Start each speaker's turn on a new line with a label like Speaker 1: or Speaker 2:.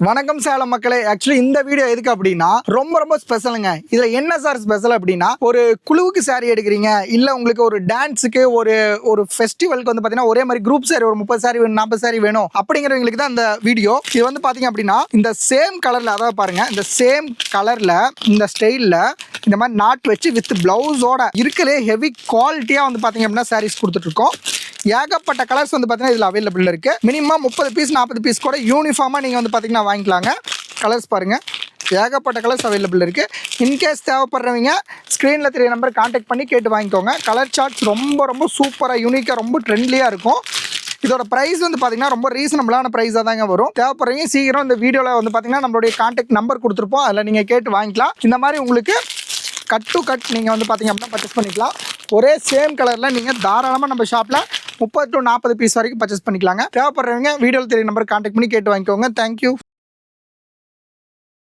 Speaker 1: வணக்கம் சேலம் மக்களே. ஆக்சுவலி இந்த வீடியோ எதுக்கு அப்படின்னா ரொம்ப ஸ்பெஷலுங்க. இதுல என்ன சார் ஸ்பெஷல் அப்படின்னா, ஒரு குழுவுக்கு சாரி எடுக்கிறீங்க, இல்ல உங்களுக்கு ஒரு டான்ஸுக்கு ஒரு ஃபெஸ்டிவலுக்கு வந்து பாத்தீங்கன்னா ஒரே மாதிரி குரூப் சாரி ஒரு 30 சாரி வேணும் 40 சாரி வேணும் அப்படிங்கிறவங்களுக்கு தான் இந்த வீடியோ. இது வந்து பாத்தீங்க அப்படின்னா இந்த சேம் கலர்ல, அதாவது பாருங்க, இந்த சேம் கலர்ல இந்த ஸ்டைல்ல இந்த மாதிரி நாட் வச்சு வித் பிளவுஸோட இருக்கலே ஹெவி குவாலிட்டியா வந்து பாத்தீங்க அப்படின்னா சாரீஸ் கொடுத்துட்டு இருக்கோம். ஏகப்பட்ட கலர்ஸ் வந்து பார்த்தீங்கன்னா இதில் அவைலபிள் இருக்குது. மினிமம் 30 பீஸ் 40 பீஸ் கூட யூனிஃபார்மாக நீங்கள் வந்து பார்த்தீங்கன்னா வாங்கிக்கலாங்க. கலர்ஸ் பாருங்கள், ஏகப்பட்ட கலர்ஸ் அவைலபிள் இருக்குது. இன்கேஸ் தேவைப்படுறவங்க ஸ்க்ரீனில் தெரிய நம்பர் கான்டாக்ட் பண்ணி கேட்டு வாங்கிக்கோங்க. கலர் சார்ட்ஸ் ரொம்ப சூப்பராக யூனிக்காக ரொம்ப ட்ரெண்ட்லியாக இருக்கும். இதோட ப்ரைஸ் வந்து பார்த்தீங்கன்னா ரொம்ப ரீசனபிளான ப்ரைஸாக தாங்க வரும். தேவைப்படுறவங்க சீக்கிரம் இந்த வீடியோவில் வந்து பார்த்தீங்கன்னா நம்மளுடைய கான்டாக்ட் நம்பர் கொடுத்துருப்போம், அதில் நீங்கள் கேட்டு வாங்கிக்கலாம். இந்த மாதிரி உங்களுக்கு கட் டு கட் நீங்கள் வந்து பார்த்தீங்க அப்படின்னா பர்ச்சேஸ் பண்ணிக்கலாம். ஒரே சேம் கலரில் நீங்கள் தாராளமாக நம்ம ஷாப்பில் 30 to 40 பீஸ் வரைக்கும் பர்ச்சேஸ் பண்ணிக்கலாங்க. தேவைப்படுறவங்க வீடியோவில் தெரிய நம்பர் கான்டாக்ட் பண்ணி கேட்டு வாங்கிக்கோங்க. தேங்க்யூ.